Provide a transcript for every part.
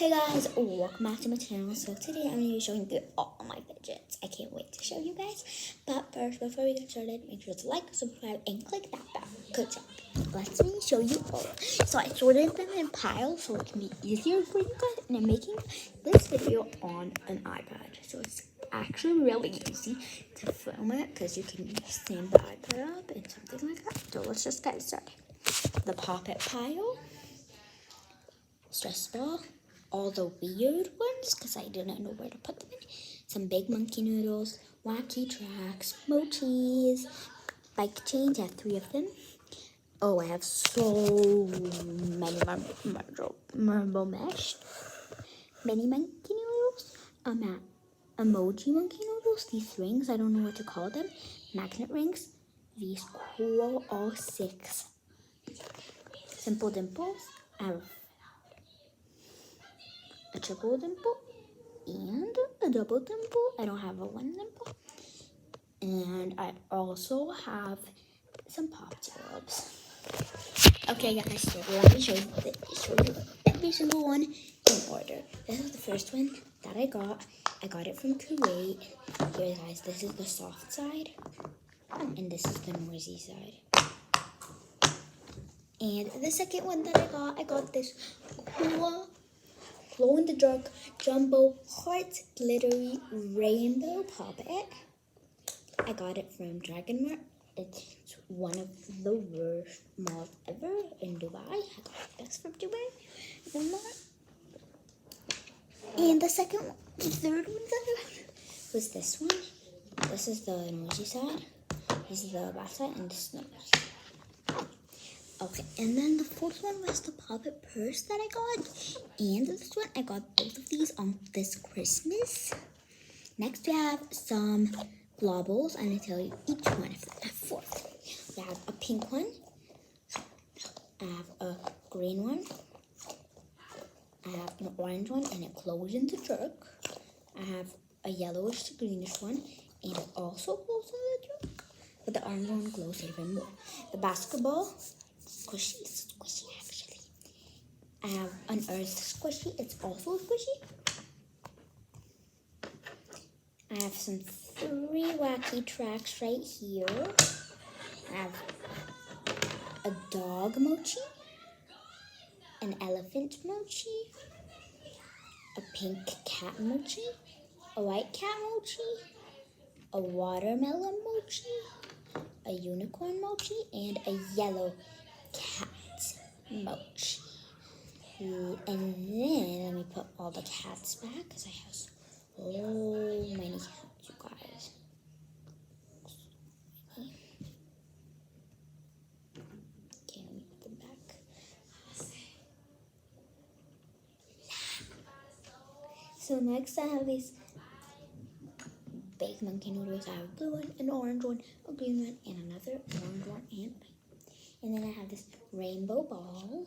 Hey guys, welcome back to my channel. So today I'm going to be showing you all my fidgets. I can't wait to show you guys. But first, before we get started, make sure to like, subscribe, and click that bell. Good job. Let me show you all. So I sorted them in piles so it can be easier for you guys. And I'm making this video on an iPad. So it's actually really easy to film it because you can stand the iPad up and something like that. So let's just get started. The poppet pile, stress ball, all the weird ones because I didn't know where to put them in. Some big monkey noodles, wacky tracks, mochis, bike chains. I have 3 of them. Oh, I have so many marble mesh, mini monkey noodles, emoji monkey noodles. These rings, I don't know what to call them. Magnet rings. These cool all 6 simple dimples. I have a triple dimple and a double dimple. I don't have a 1 dimple. And I also have some pop tabs. Okay guys, so let me show you every single one in order. This is the first one that I got. I got it from Kuwait. Here guys, this is the soft side. And this is the noisy side. And the second one that I got this cool glow-in-the-dark jumbo heart glittery rainbow poppet. I got it from Dragon Mart. It's one of the worst malls ever in Dubai. I got this from Dubai. And the third one that I got was this one. This is the noisy side. This is the back side, and this is the noisy. Okay, and then the fourth one was the poppet purse that I got. And this one, I got both of these on this Christmas. Next, we have some globbles, and I tell you each one of them. I have 4. We have a pink one. I have a green one. I have an orange one, and it glows in the dark. I have a yellowish to greenish one, and it also glows in the dark. But the orange one glows even more. The basketball. Squishy actually. I have an earth squishy. It's also squishy. I have some 3 wacky tracks right here. I have a dog mochi, an elephant mochi, a pink cat mochi, a white cat mochi, a watermelon mochi, a unicorn mochi, and a yellow cat mochi. And then let me put all the cats back because I have so many cats, you guys. Okay, let me put them back. So next I have these big monkey noodles. I have a blue one, an orange one, a green one, and another orange one, and then I have this rainbow ball.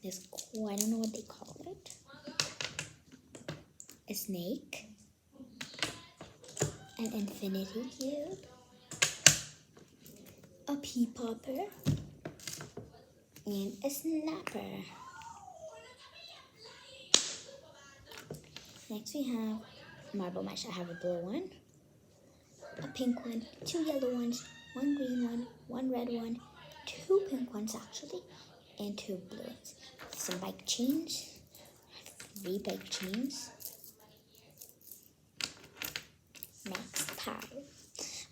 This cool, I don't know what they call it. A snake. An infinity cube. A pea popper. And a snapper. Next we have marble mesh. I have a blue one, a pink one, 2 yellow ones, 1 green one, 1 red one, 2 pink ones actually, and 2 blue ones. Some bike chains. 3 bike chains. Next pile.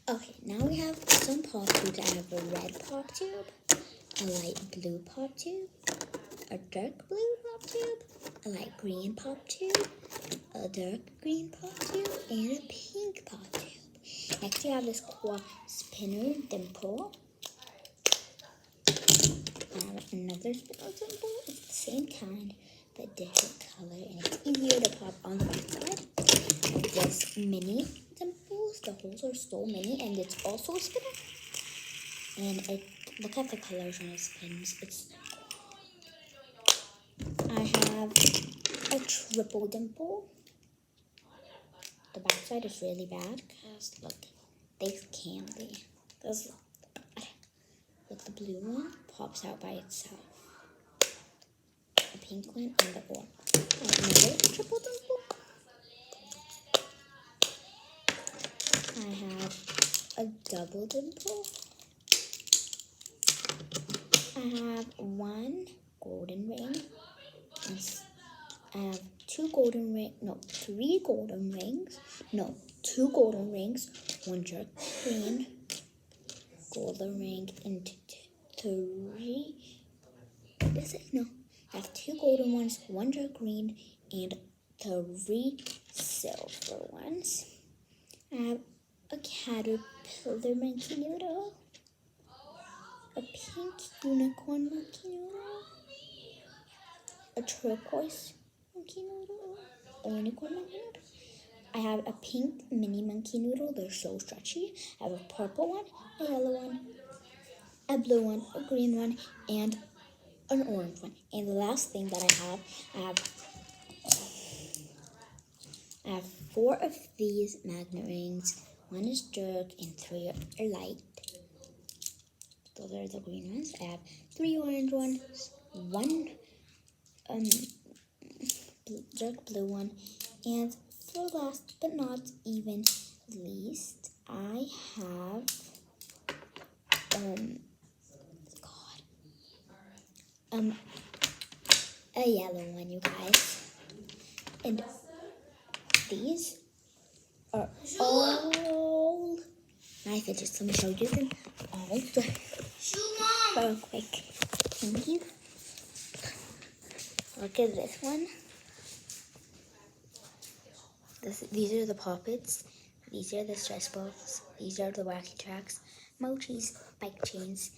Okay, now we have some pop tubes. I have a red pop tube, a light blue pop tube, a dark blue pop tube, a light green pop tube, a dark green pop tube, and a pink pop tube. Next we have this cool spinner dimple. I have another spinner dimple. It's the same kind, but different color, and it's easier to pop on the back side. This mini dimples, the holes are so mini, and it's also a spinner. And look at the colors when it spins. I have a triple dimple. The back side is really bad because look, they can be. This is bad. But the blue one pops out by itself. A pink one and the orange. Another triple dimple. I have a double dimple. I have one golden ring. I have three golden rings. No, two golden rings, one dark green golden ring, and three. Is it? No. I have two golden ones, one dark green, and three silver ones. I have a caterpillar monkey noodle, a pink unicorn monkey noodle, a turquoise monkey noodle, a unicorn monkey noodle. I have a pink mini monkey noodle. They're so stretchy. I have a purple one, a yellow one, a blue one, a green one, and an orange one. And the last thing that I have 4 of these magnet rings. 1 is dark and 3 are light. Those are the green ones. I have 3 orange ones, 1 dark blue one, and for last but not even least, I have a yellow one, you guys. And these are all my fidgets. Let me show you them all real quick. Thank you. Look at this one. These are the poppets. These are the stress balls. These are the wacky tracks, mochis, bike chains,